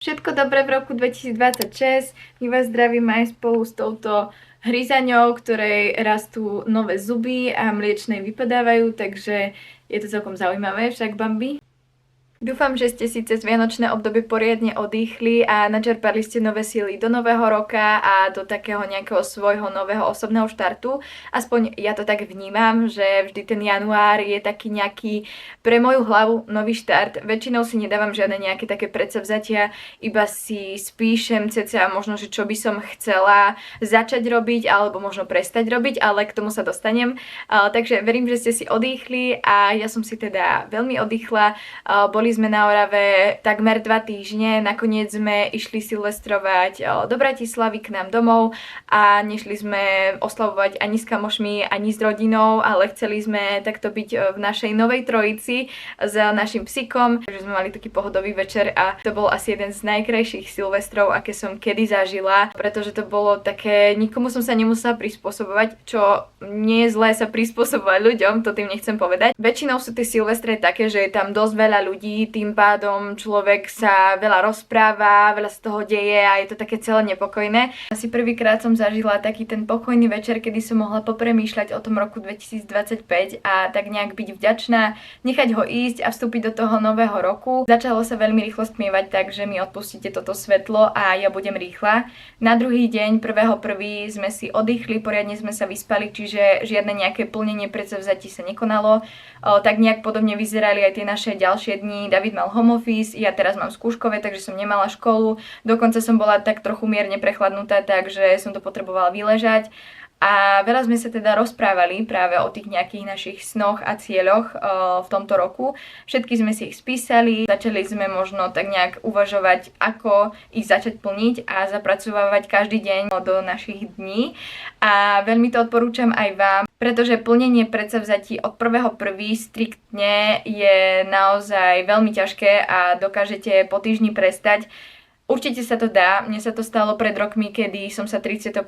Všetko dobré v roku 2026. My vás zdravíme aj spolu s touto hryzaňou, ktorej rastú nové zuby a mliečnej vypadávajú, takže je to celkom zaujímavé, však Bambi? Dúfam, že ste si cez vianočné obdobie poriadne odýchli a načerpali ste nové síly do nového roka a do takého nejakého svojho nového osobného štartu. Aspoň ja to tak vnímam, že vždy ten január je taký nejaký pre moju hlavu nový štart. Väčšinou si nedávam žiadne nejaké také predsavzatia, iba si spíšem cca možno, že čo by som chcela začať robiť alebo možno prestať robiť, ale k tomu sa dostanem. Takže verím, že ste si odýchli a ja som si teda veľmi oddychla. Boli sme na Orave takmer 2 týždne, nakoniec sme išli silvestrovať do Bratislavy k nám domov a nešli sme oslavovať ani s kamošmi, ani s rodinou, ale chceli sme takto byť v našej novej trojici s našim psíkom, takže sme mali taký pohodový večer a to bol asi jeden z najkrajších silvestrov, aké som kedy zažila, pretože to bolo také, nikomu som sa nemusela prispôsobovať, čo nie je zlé sa prispôsobovať ľuďom, to tým nechcem povedať. Väčšinou sú tie silvestre také, že je tam dosť veľa ľudí, tým pádom človek sa veľa rozpráva, veľa z toho deje a je to také celé nepokojné. Asi prvýkrát som zažila taký ten pokojný večer, kedy som mohla popremýšľať o tom roku 2025 a tak nejak byť vďačná, nechať ho ísť a vstúpiť do toho nového roku. Začalo sa veľmi rýchlo stmievať, takže mi odpustíte toto svetlo a ja budem rýchla. Na druhý deň, 1.1. sme si oddychli, poriadne sme sa vyspali, čiže žiadne nejaké plnenie predsavzatí sa nekonalo. Tak nejak podobne vyzerali aj tie naše ďalšie dni. David mal home office, ja teraz mám skúškové, takže som nemala školu. Dokonca som bola tak trochu mierne prechladnutá, takže som to potrebovala vyležať. A veľa sme sa teda rozprávali práve o tých nejakých našich snoch a cieľoch v tomto roku. Všetky sme si ich spísali, začali sme možno tak nejak uvažovať, ako ich začať plniť a zapracovávať každý deň do našich dní. A veľmi to odporúčam aj vám, pretože plnenie predsavzatí od 1.1. striktne je naozaj veľmi ťažké a dokážete po týždni prestať. Určite sa to dá, mne sa to stalo pred rokmi, kedy som sa 31.12.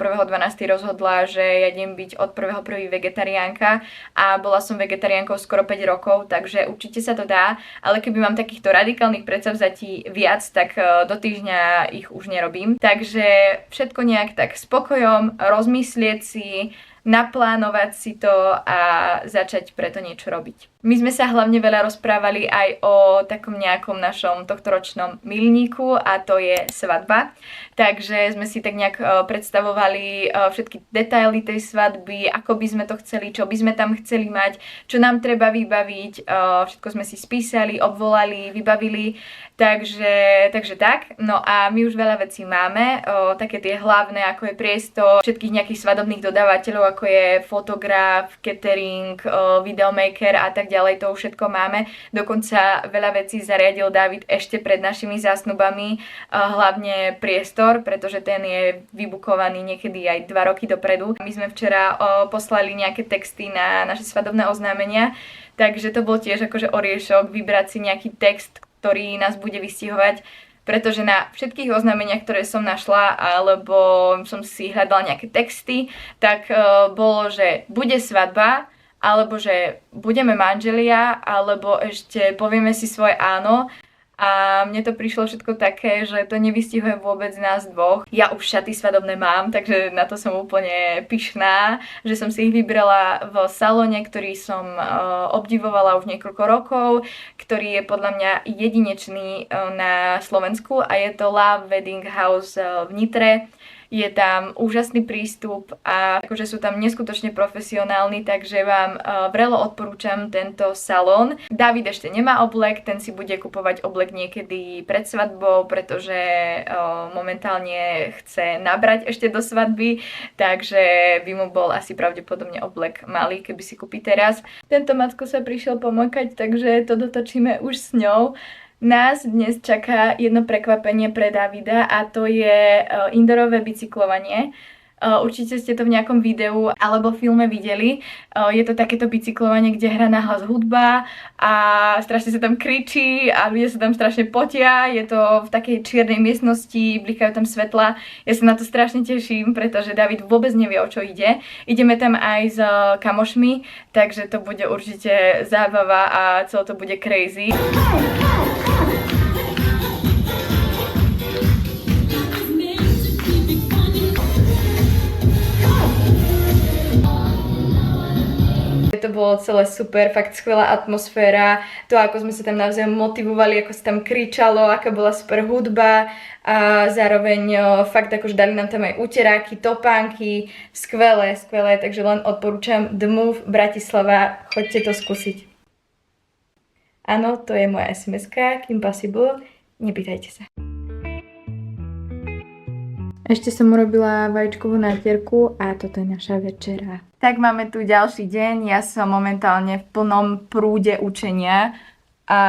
rozhodla, že ja idem byť od 1.1. vegetariánka a bola som vegetariánkou skoro 5 rokov, takže určite sa to dá, ale keby mám takýchto radikálnych predsavzatí viac, tak do týždňa ich už nerobím. Takže všetko nejak tak spokojom, rozmyslieť si, naplánovať si to a začať preto niečo robiť. My sme sa hlavne veľa rozprávali aj o takom nejakom našom tohtoročnom milníku a to je svadba. Takže sme si tak nejak predstavovali všetky detaily tej svadby, ako by sme to chceli, čo by sme tam chceli mať, čo nám treba vybaviť. Všetko sme si spísali, obvolali, vybavili. Takže tak. No a my už veľa vecí máme, také tie hlavné, ako je priestor, všetkých nejakých svadobných dodávateľov, ako je fotograf, catering, videomaker a tak ďalej, to už všetko máme. Dokonca veľa vecí zariadil David ešte pred našimi zásnubami, hlavne priestor, pretože ten je vybukovaný niekedy aj 2 roky dopredu. My sme včera poslali nejaké texty na naše svadobné oznámenia, takže to bol tiež akože oriešok vybrať si nejaký text, ktorý nás bude vystihovať, pretože na všetkých oznámeniach, ktoré som našla, alebo som si hľadala nejaké texty, tak bolo, že bude svadba, alebo že budeme manželia, alebo ešte povieme si svoje áno. A mne to prišlo všetko také, že to nevystihuje vôbec nás dvoch. Ja už šaty svadobné mám, takže na to som úplne pyšná, že som si ich vybrala v salóne, ktorý som obdivovala už niekoľko rokov, ktorý je podľa mňa jedinečný na Slovensku a je to Love Wedding House v Nitre. Je tam úžasný prístup a akože sú tam neskutočne profesionálni, takže vám vrelo odporúčam tento salón. David ešte nemá oblek, ten si bude kupovať oblek niekedy pred svadbou, pretože momentálne chce nabrať ešte do svadby, takže by mu bol asi pravdepodobne oblek malý, keby si kúpi teraz. Tento Macko sa prišiel pomokať, takže to dotočíme už s ňou. Nás dnes čaká jedno prekvapenie pre Davida a to je indoorové bicyklovanie. Určite ste to v nejakom videu alebo filme videli. Je to takéto bicyklovanie, kde hrá nahlas hudba a strašne sa tam kričí a ľudia sa tam strašne potia. Je to v takej čiernej miestnosti, blikajú tam svetla. Ja sa na to strašne teším, pretože David vôbec nevie, o čo ide. Ideme tam aj s kamošmi, takže to bude určite zábava a celé to bude crazy. bolo celé super, fakt skvelá atmosféra, to ako sme sa tam navzájom motivovali, ako sa tam kričalo, aká bola super hudba a zároveň fakt akože dali nám tam aj uteráky, topánky, skvelé, takže len odporúčam The Move Bratislava, choďte to skúsiť. Áno, to je moja SMS-ka, Kim Possible, nepýtajte sa. Ešte som urobila vajíčkovú nátierku a toto je naša večera. Tak máme tu ďalší deň, ja som momentálne v plnom prúde učenia a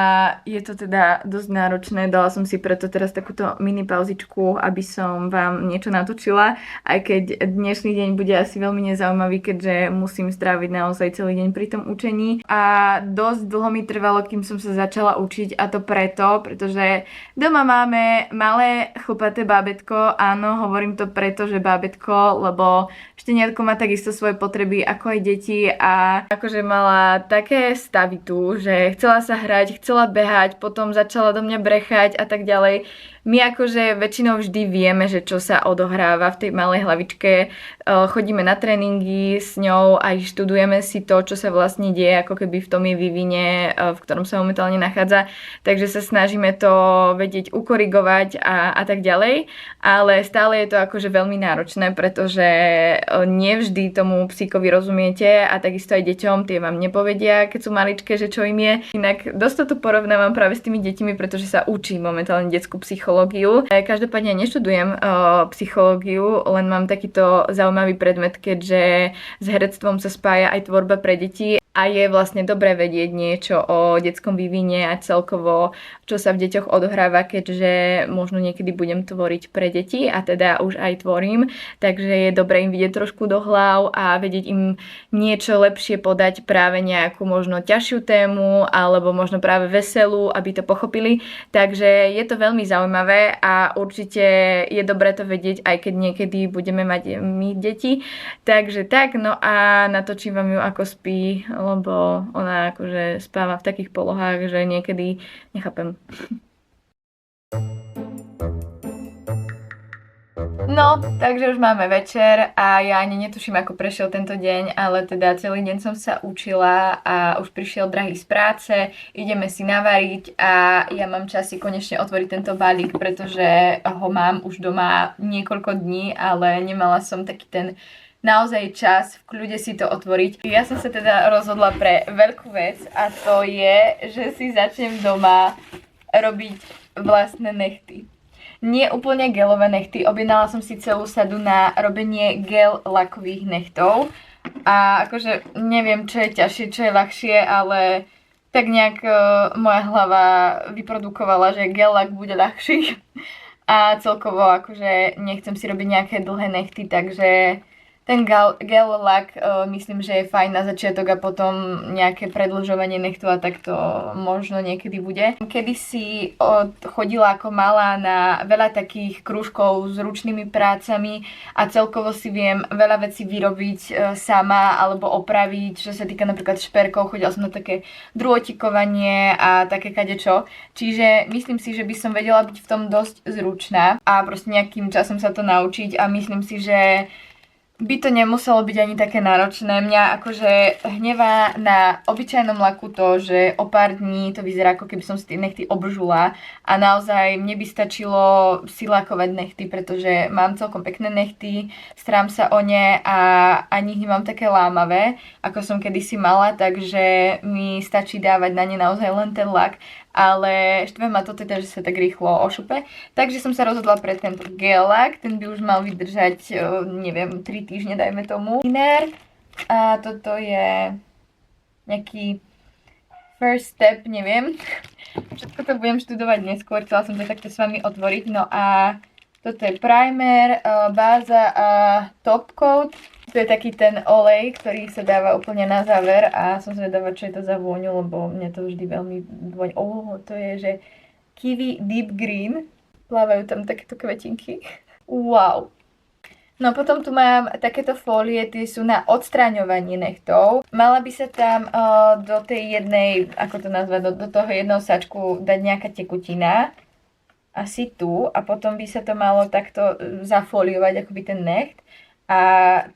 je to teda dosť náročné. Dala som si preto teraz takúto mini pauzičku, aby som vám niečo natočila, aj keď dnešný deň bude asi veľmi nezaujímavý, keďže musím stráviť naozaj celý deň pri tom učení a dosť dlho mi trvalo, kým som sa začala učiť, a to pretože doma máme malé chlpaté bábätko. Áno, hovorím to preto, že bábätko, lebo šteniatko má takisto svoje potreby ako aj deti a akože mala také stavy tu, že chcela sa hrať, chcela behať, potom začala do mňa brechať a tak ďalej. My akože väčšinou vždy vieme, že čo sa odohráva v tej malej hlavičke. Chodíme na tréningy s ňou, aj študujeme si to, čo sa vlastne deje, ako keby v tom jej vývine, v ktorom sa momentálne nachádza. Takže sa snažíme to vedieť ukorigovať a tak ďalej. Ale stále je to akože veľmi náročné, pretože nevždy tomu psíkovi rozumiete a takisto aj deťom, tie vám nepovedia, keď sú maličké, že čo im je. Inak dosť to tu porovnávam práve s tými deťmi, pretože sa učím momentálne detskú psychológiu. Každopádne neštudujem psychológiu, len mám takýto zaujímavý predmet, keďže s herectvom sa spája aj tvorba pre deti a je vlastne dobré vedieť niečo o detskom vývine a celkovo, čo sa v deťoch odohráva, keďže možno niekedy budem tvoriť pre deti a teda už aj tvorím, takže je dobré im vidieť trošku do hlav a vedieť im niečo lepšie podať, práve nejakú možno ťažšiu tému alebo možno práve veselú, aby to pochopili. Takže je to veľmi zaujímavé a určite je dobré to vedieť, aj keď niekedy budeme mať my deti. Takže tak, no a natočím vám ju, ako spí, lebo ona akože spáva v takých polohách, že niekedy nechápem. No, takže už máme večer a ja ani netuším, ako prešiel tento deň, ale teda celý deň som sa učila a už prišiel drahý z práce, ideme si navariť a ja mám čas si konečne otvoriť tento balík, pretože ho mám už doma niekoľko dní, ale nemala som taký ten naozaj čas v kľude si to otvoriť. Ja som sa teda rozhodla pre veľkú vec a to je, že si začnem doma robiť vlastné nechty. Nie úplne gelové nechty, objednala som si celú sadu na robenie gel lakových nechtov a akože neviem, čo je ťažšie, čo je ľahšie, ale tak nejak moja hlava vyprodukovala, že gel lak bude ľahší a celkovo akože nechcem si robiť nejaké dlhé nechty, takže ten gel lak myslím, že je fajn na začiatok a potom nejaké predĺžovanie nechtu a tak to možno niekedy bude. Kedysi chodila ako malá na veľa takých krúžkov s ručnými prácami a celkovo si viem veľa vecí vyrobiť sama alebo opraviť, čo sa týka napríklad šperkov, chodila som na také drôtikovanie a také kadečo. Čiže myslím si, že by som vedela byť v tom dosť zručná a proste nejakým časom sa to naučiť a myslím si, že by to nemuselo byť ani také náročné. Mňa akože hnevá na obyčajnom laku to, že o pár dní to vyzerá, ako keby som si tie nechty obžula a naozaj mne by stačilo si lakovať nechty, pretože mám celkom pekné nechty, starám sa o ne a ani ich nemám také lámavé, ako som kedysi mala, takže mi stačí dávať na ne naozaj len ten lak. Ale štve ma to teda, že sa tak rýchlo ošupe. Takže som sa rozhodla pre tento gel lak. Ten by už mal vydržať, neviem, 3 týždne, dajme tomu. A toto je nejaký first step, neviem. Všetko to budem študovať neskôr, chcela som to takto s vami otvoriť. No a toto je primer, báza a top coat. To je taký ten olej, ktorý sa dáva úplne na záver a som zvedavá, čo je to za vôňu, lebo mne to vždy veľmi voň. To je, že kiwi deep green. Plávajú tam takéto kvetinky. Wow. No potom tu mám takéto fólie, tie sú na odstraňovanie nechtov. Mala by sa tam do tej jednej, ako to nazvať, do toho jedného sačku dať nejaká tekutina. Asi tu. A potom by sa to malo takto zafoliovať, akoby ten necht. a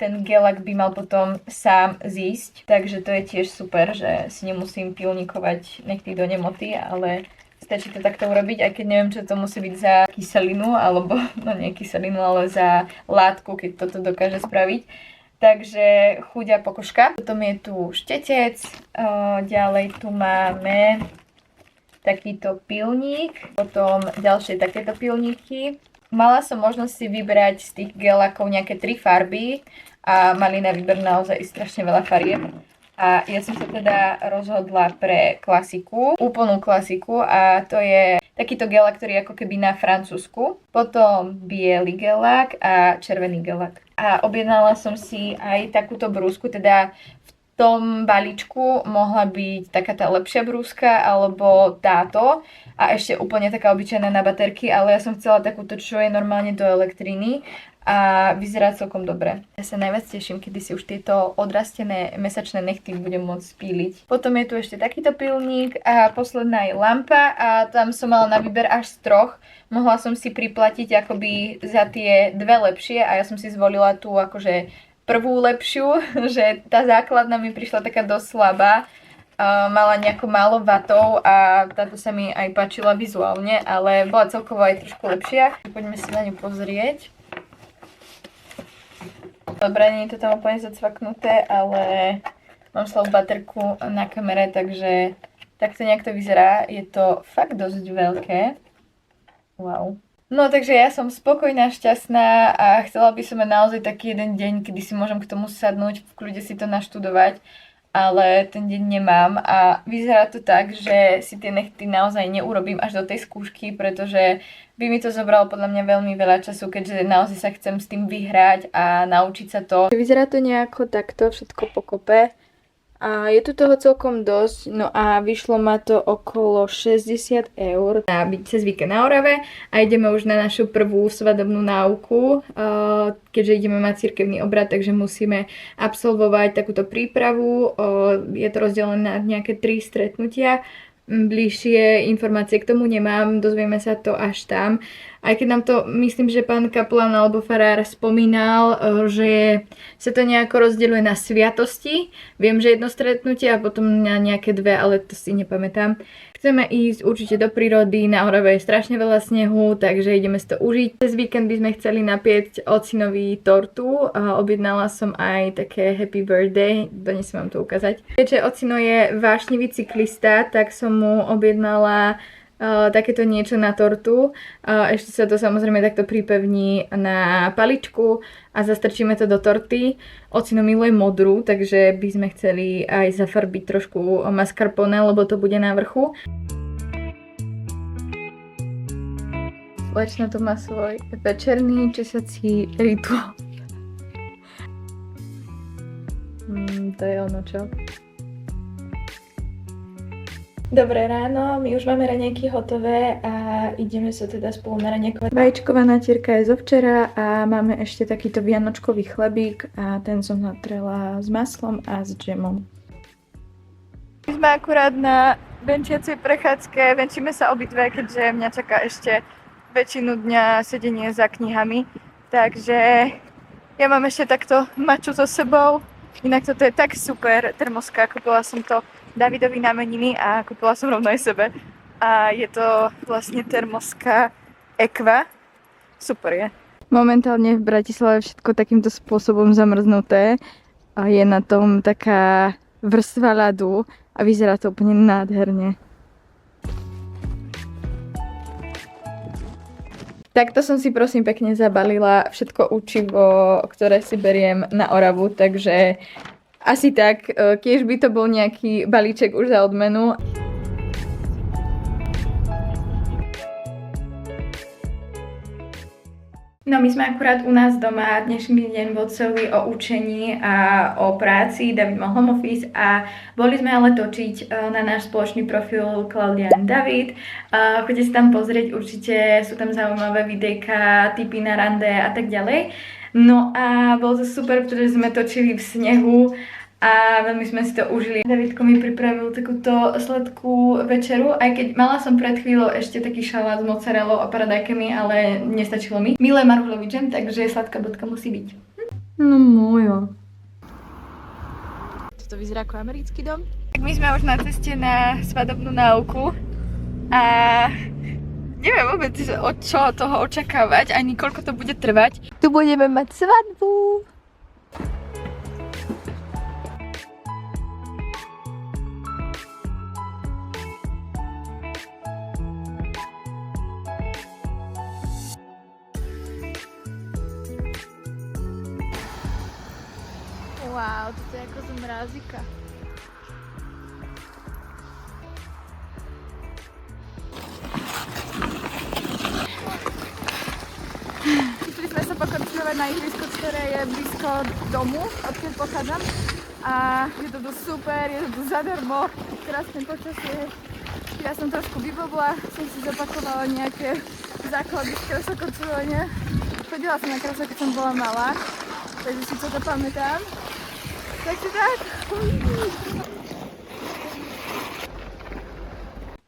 ten gelak by mal potom sám zísť, takže to je tiež super, že si nemusím pilníkovať nechty do nemoty, ale stačí to takto urobiť, aj keď neviem, čo to musí byť za kyselinu, alebo no nie kyselinu, ale za látku, keď toto dokáže spraviť. Takže chuť a pokožka. Potom je tu štetec, ďalej tu máme takýto pilník, potom ďalšie takéto pilníky. Mala som možnosť si vybrať z tých gelakov nejaké 3 farby a mali na výber naozaj strašne veľa farieb. A ja som sa teda rozhodla pre klasiku, úplnú klasiku a to je takýto gelak, ktorý je ako keby na francúzsku. Potom biely gelak a červený gelak. A objednala som si aj takúto brúsku, teda v tom balíčku mohla byť taká tá lepšia brúska alebo táto a ešte úplne taká obyčajná na baterky, ale ja som chcela takúto, čo je normálne do elektriny a vyzerá celkom dobre. Ja sa najviac teším, kedy si už tieto odrastené mesačné nechty budem môcť spíliť. Potom je tu ešte takýto pilník a posledná je lampa a tam som mala na výber až z 3. Mohla som si priplatiť akoby za tie 2 lepšie a ja som si zvolila tú akože prvú lepšiu, že tá základná mi prišla taká dosť slabá. Mala nejako málo vatov a táto sa mi aj páčila vizuálne, ale bola celkovo aj trošku lepšia. Poďme si na ňu pozrieť. Dobre, nie je to tam úplne zacvaknuté, ale mám slabú baterku na kamere, takže takto nejak to vyzerá. Je to fakt dosť veľké. Wow. No takže ja som spokojná, šťastná a chcela by som mať naozaj taký jeden deň, kedy si môžem k tomu sadnúť, v kľude si to naštudovať, ale ten deň nemám a vyzerá to tak, že si tie nechty naozaj neurobím až do tej skúšky, pretože by mi to zobralo podľa mňa veľmi veľa času, keďže naozaj sa chcem s tým vyhrať a naučiť sa to. Vyzerá to nejako takto, všetko pokope. A je tu toho celkom dosť, no a vyšlo ma to okolo 60 eur na byť cez víkend na Orave a ideme už na našu prvú svadobnú náuku, keďže ideme mať cirkevný obrad, takže musíme absolvovať takúto prípravu, je to rozdelené na nejaké 3 stretnutia. Bližšie informácie k tomu nemám, dozvieme sa to až tam. Aj keď nám to, myslím, že pán kaplan alebo farár spomínal, že sa to nejako rozdeľuje na sviatosti. Viem, že jedno stretnutie a potom na nejaké 2, ale to si nepamätám. Chceme ísť určite do prírody, na Orave je strašne veľa snehu, takže ideme si to užiť. Cez víkend by sme chceli napiecť ocinovi tortu a objednala som aj také happy birthday, donesem vám to ukázať. Keďže ocino je vášnivý cyklista, tak som mu objednala takéto niečo na tortu. Ešte sa to samozrejme takto pripevní na paličku a zastrčíme to do torty. Ocino miluje modrú, takže by sme chceli aj zafarbiť trošku mascarpone, lebo to bude na vrchu. Slečna to má svoj večerný česací rituál. To je ono, čo? Dobré ráno, my už máme raňajky hotové a ideme sa teda spolu naraňajkovať. Vajíčková natierka je zo včera a máme ešte takýto vianočkový chlebík a ten som natrela s maslom a s džemom. My sme akurát na venčiacej prechádzke, venčíme sa obidve, keďže mňa čaká ešte väčšinu dňa sedenie za knihami. Takže ja mám ešte takto maču so sebou. Inak toto je tak super termoska, kúpila som to Davidovi na meniny a kúpila som rovno aj sebe. A je to vlastne termoska Equa. Super je. Momentálne v Bratislave všetko takýmto spôsobom zamrznuté a je na tom taká vrstva ľadu a vyzerá to úplne nádherne. Takto som si prosím pekne zabalila všetko učivo, ktoré si beriem na Oravu, takže asi tak, keď by to bol nejaký balíček už za odmenu. No my sme akurát u nás doma, dnešný deň bol celý o učení a o práci, David mal home office a boli sme ale točiť na náš spoločný profil Klaudia and David. Choďte si tam pozrieť, určite sú tam zaujímavé videjka, tipy na rande a tak ďalej. No a bolo to super, pretože sme točili v snehu a veľmi sme si to užili. Davidko mi pripravil takúto sladkú večeru, aj keď mala som pred chvíľou ešte taký šalát s mozzarellou a paradajkami, ale nestačilo mi. Milé marhulový džem, takže sladká bodka musí byť. No mojo. Toto vyzerá ako americký dom. Tak my sme už na ceste na svadobnú náuku a neviem vôbec od čo toho očakávať, ani koľko to bude trvať. Tu budeme mať svadbu. Wow, toto je ako z mrázika. Išli sme sa pokoncovať na ihrisko, ktoré je blízko domu, odkiaľ pochádzam. A je to tu super, je to tu zadarmo, krásne počasie. Ja som trošku vyblbla, som si zopakovala nejaké základy z krasokorčulovania. Chodila som na kraso, keď som bola malá, takže si toto pamätám. Takže tak.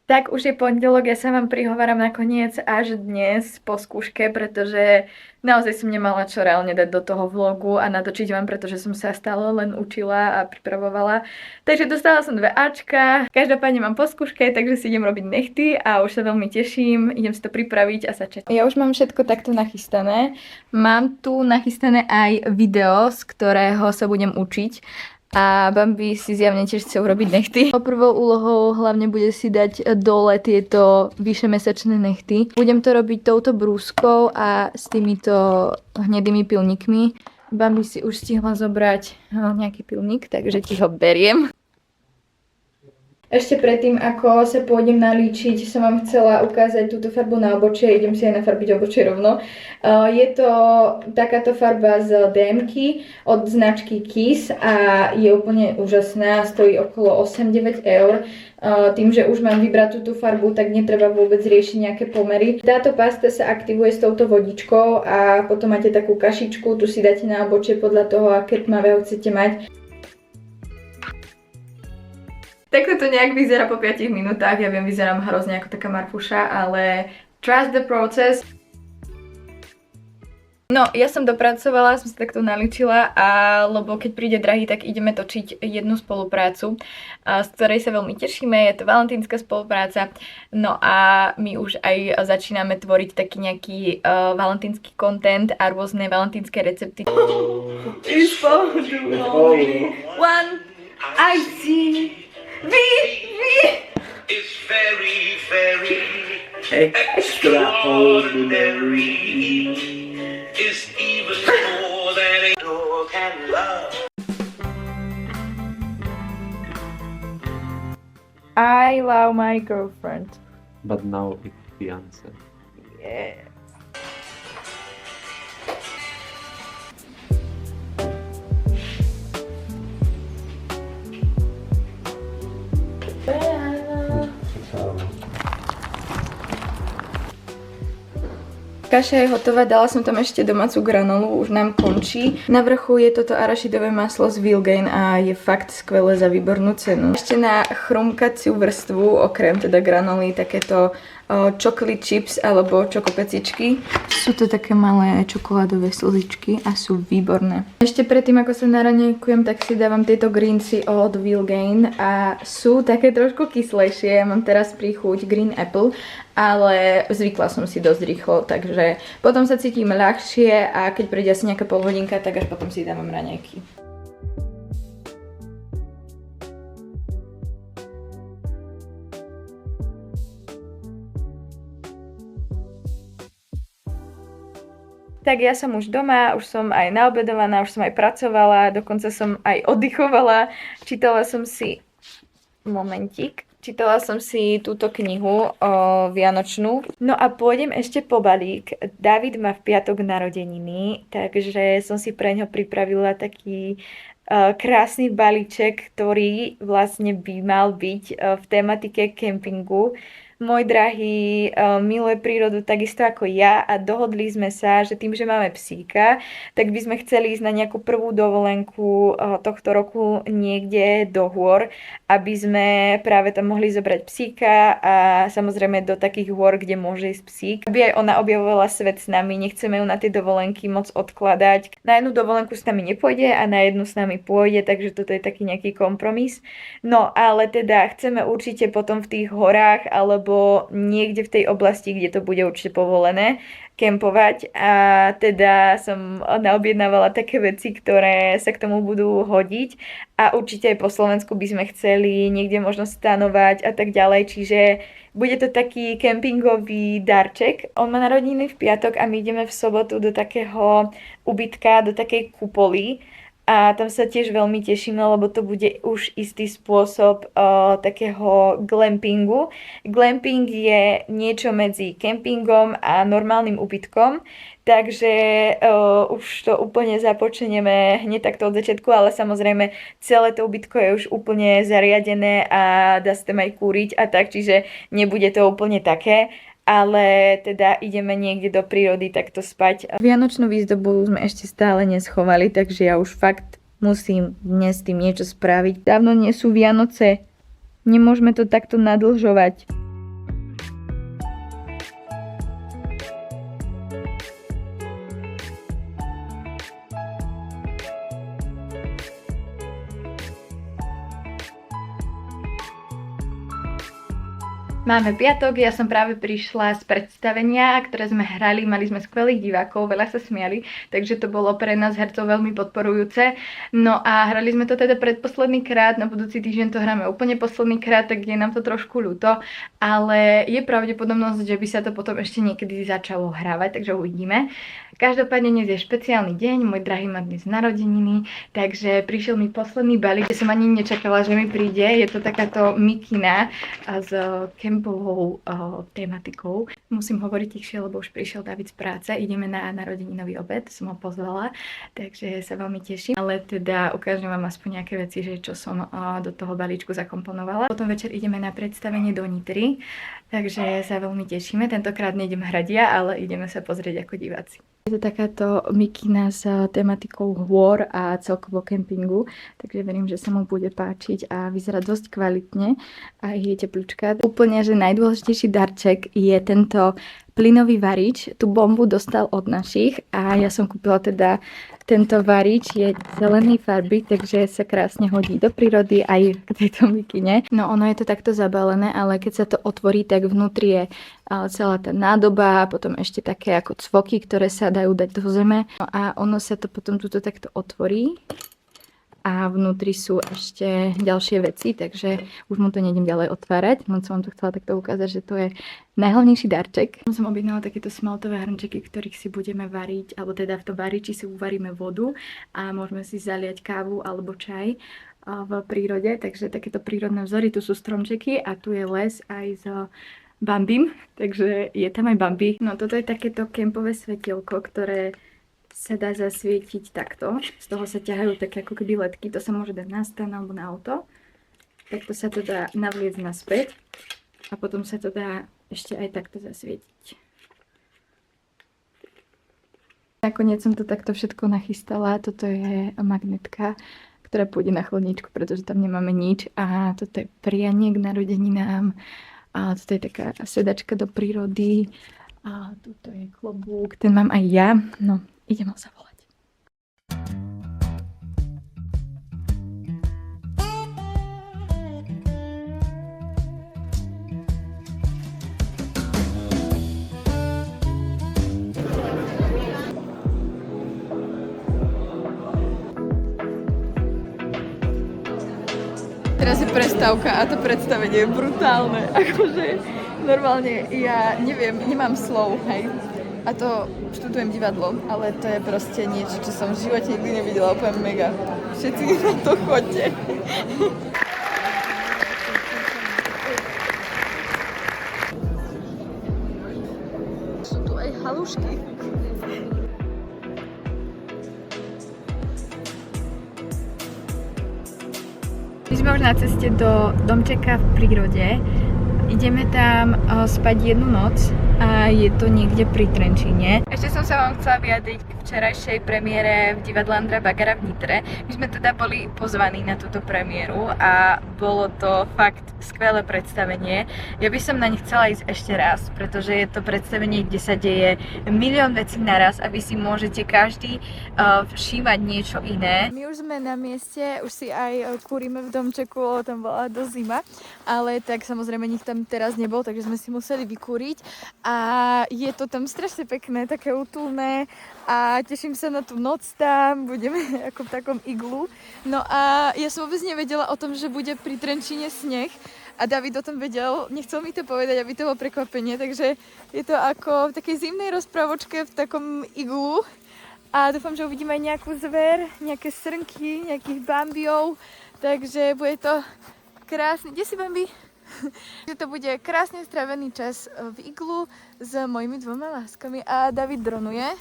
Tak už je pondelok, ja sa vám prihováram nakoniec až dnes po skúške, pretože naozaj som nemala čo reálne dať do toho vlogu a natočiť vám, pretože som sa stále len učila a pripravovala. Takže dostala som 2 Ačka, každopádne mám po skúške, takže si idem robiť nechty a už sa veľmi teším, idem si to pripraviť a začať. Ja už mám všetko takto nachystané, mám tu nachystané aj video, z ktorého sa budem učiť. A Bambi si zjavne tiež chce urobiť nechty. Prvou úlohou hlavne bude si dať dole tieto vyšemesačné nechty. Budem to robiť touto brúskou a s týmito hnedými pilníkmi. Bambi si už stihla zobrať nejaký pilník, takže ti ho beriem. Ešte predtým, ako sa pôjdem nalíčiť, som vám chcela ukázať túto farbu na obočie. Idem si aj nafarbiť obočie rovno. Je to takáto farba z DM-ky od značky Kiss a je úplne úžasná. Stojí okolo 8-9 eur. Tým, že už mám vybrať túto farbu, tak netreba vôbec riešiť nejaké pomery. Táto pasta sa aktivuje s touto vodičkou a potom máte takú kašičku, tu si dáte na obočie podľa toho, aké tmavé ho chcete mať. Takto to nejak vyzerá po 5 minútach, ja viem, vyzerám hrozne ako taká marfuša, ale trust the process. No, ja som dopracovala, som sa takto naličila, lebo keď príde drahý, tak ideme točiť jednu spoluprácu, z ktorej sa veľmi tešíme, je to valentínska spolupráca. No a my už aj začíname tvoriť taký nejaký valentínsky content a rôzne valentínske recepty. One, I see. It's very, very extraordinary. It's even more than a dog can love. I love my girlfriend. But now it's fiance. Yeah. Kaša je hotová, dala som tam ešte domácu granolu, už nám končí. Na vrchu je toto arašidové maslo z Vilgain a je fakt skvelé za výbornú cenu. Ešte na chrumkaciu vrstvu, okrem teda granoly, takéto chocolate chips alebo čokopecičky. Sú to také malé čokoládové slzičky a sú výborné. Ešte predtým, ako sa naranejkujem, tak si dávam tieto greensy od Vilgain a sú také trošku kyslejšie. Mám teraz príchuť green apple, ale zvykla som si dosť rýchlo, takže potom sa cítim ľahšie a keď príde asi nejaká polhodinka, tak až potom si dávam raňajky. Tak ja som už doma, už som aj naobedovaná, už som aj pracovala, dokonca som aj oddychovala. Čítala som si... Momentík. Čítala som si túto knihu vianočnú. No a pôjdem ešte po balík. David má v piatok narodeniny, takže som si pre ňo pripravila taký krásny balíček, ktorý vlastne by mal byť v tematike kempingu. Môj drahý miluje prírodu takisto ako ja a dohodli sme sa, že tým, že máme psíka, tak by sme chceli ísť na nejakú prvú dovolenku tohto roku niekde do hôr, aby sme práve tam mohli zobrať psíka a samozrejme do takých hôr, kde môže ísť psík. Aby aj ona objavovala svet s nami, nechceme ju na tie dovolenky moc odkladať. Na jednu dovolenku s nami nepôjde a na jednu s nami pôjde, takže toto je taký nejaký kompromis. No ale teda chceme určite potom v tých horách alebo niekde v tej oblasti, kde to bude určite povolené, kempovať a teda som naobjednávala také veci, ktoré sa k tomu budú hodiť a určite aj po Slovensku by sme chceli niekde možno stanovať a tak ďalej, čiže bude to taký kempingový darček. On má narodeniny v piatok a my ideme v sobotu do takého ubytka, do takej kupoly. A tam sa tiež veľmi tešíme, lebo to bude už istý spôsob takého glampingu. Glamping je niečo medzi kempingom a normálnym ubytkom, takže už to úplne započneme hneď takto od začiatku, ale samozrejme celé to ubytko je už úplne zariadené a dá sa tam aj kúriť a tak, čiže nebude to úplne také. Ale teda ideme niekde do prírody takto spať. Vianočnú výzdobu sme ešte stále neschovali, takže ja už fakt musím dnes s tým niečo spraviť. Dávno nie sú Vianoce, nemôžeme to takto nadlžovať. Máme piatok, ja som práve prišla z predstavenia, ktoré sme hrali, mali sme skvelých divákov, veľa sa smiali, takže to bolo pre nás hercov veľmi podporujúce. No a hrali sme to teda predposledný krát, na budúci týždeň to hráme úplne posledný krát, tak je nám to trošku ľúto, ale je pravdepodobnosť, že by sa to potom ešte niekedy začalo hrávať, takže uvidíme. Každopádne dnes je špeciálny deň, môj drahý má dnes narodeniny, takže prišiel mi posledný balík, kde som ani nečakala, že mi príde. Je to takáto mikina s kempovou tematikou. Musím hovoriť tichšie, lebo už prišiel David z práce, ideme na narodeninový obed, som ho pozvala, takže sa veľmi teším. Ale teda ukážem vám aspoň nejaké veci, že čo som do toho balíčku zakomponovala. Potom večer ideme na predstavenie do Nitry, takže sa veľmi tešíme. Tentokrát nejdem hrať ja, ale ideme sa pozrieť ako diváci. Je to takáto mikina s tematikou hôr a celkovo kempingu, takže verím, že sa mu bude páčiť a vyzerá dosť kvalitne a je teplúčka. Úplne, že najdôležitejší darček je tento plynový varič. Tú bombu dostal od našich a ja som kúpila teda tento varič, je zelenej farby, takže sa krásne hodí do prírody aj k tejto mikine. No ono je to takto zabalené, ale keď sa to otvorí, tak vnútri je celá tá nádoba a potom ešte také ako cvoky, ktoré sa dajú dať do zeme. No a ono sa to potom tuto takto otvorí. A vnútri sú ešte ďalšie veci, takže už mu to nejdem ďalej otvárať. Len som vám to chcela takto ukázať, že to je najhlavnejší darček. Som objednala takéto smaltové hrnčeky, ktorých si budeme variť, alebo teda v tom variči si uvaríme vodu a môžeme si zaliať kávu alebo čaj v prírode. Takže takéto prírodné vzory, tu sú stromčeky a tu je les aj s Bambim, takže je tam aj Bambi. No toto je takéto kempové svetielko, ktoré sa dá zasvietiť takto. Z toho sa ťahajú také ako keby ledky. To sa môže dať na stan alebo na auto. Takto sa to dá navliecť naspäť. A potom sa to dá ešte aj takto zasvietiť. Nakoniec som to takto všetko nachystala. Toto je magnetka, ktorá pôjde na chladničku, pretože tam nemáme nič. A toto je prianie k narodeninám. A toto je taká sedačka do prírody. A toto je klobúk. Ten mám aj ja. No, idem ho zavolať. Teraz je prestávka a to predstavenie je brutálne. Akože normálne ja neviem, nemám slov, hej. A to študujem divadlo, ale to je proste niečo, čo som v živote nikdy nevidela, úplne mega. Všetci na to choďte. Sú tu aj halušky. My sme už na ceste do domčeka v prírode Ideme tam spať jednu noc a je to niekde pri Trenčíne. Ešte som sa vám chcela vyjadriť k včerajšej premiére v divadle Andreja Bagara v Nitre. My sme teda boli pozvaní na túto premiéru a bolo to fakt skvelé predstavenie. Ja by som na ne chcela ísť ešte raz, pretože je to predstavenie, kde sa deje milión vecí naraz a vy si môžete každý všímať niečo iné. My už sme na mieste, už si aj kúrime v domčeku, tam bola dosť zima, ale tak samozrejme nik tam teraz nebol, takže sme si museli vykúriť a je to tam strašne pekné, také útulné a teším sa na tú noc tam, budeme ako v takom iglu. No a ja som vôbec nevedela o tom, že bude pri Trenčíne sneh a David o tom vedel, nechcel mi to povedať, aby to bolo prekvapenie, takže je to ako v takej zimnej rozprávočke v takom iglu a dúfam, že uvidíme aj nejakú zver, nejaké srnky, nejakých bambiov, takže bude to krásne. Kde si, Bambi? Že to bude krásne strávený čas v iglu s mojimi dvoma láskami a David dronuje.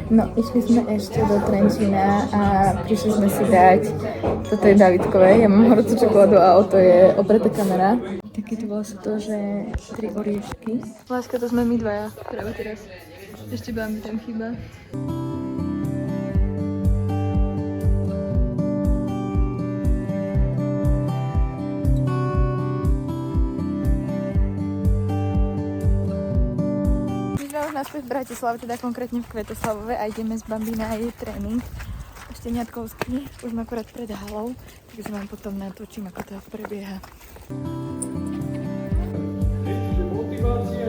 No, išli sme ešte do Trenčína a prišli sme si dať, toto je Davidkové, ja mám horúcu čokoládu a o to je opretá kamera. Také to bolo sa to, že 3 oriešky. Láska, to sme my dvaja, práve teraz. Ešte Bambi tam chýba. Naspäť v Bratislave, teda konkrétne v Kvetoslavove a ideme s Bambi na jej tréning. Šteniatkovský, už sme akorát pred halou, takže vám potom natočím, ako to prebieha. Motivácia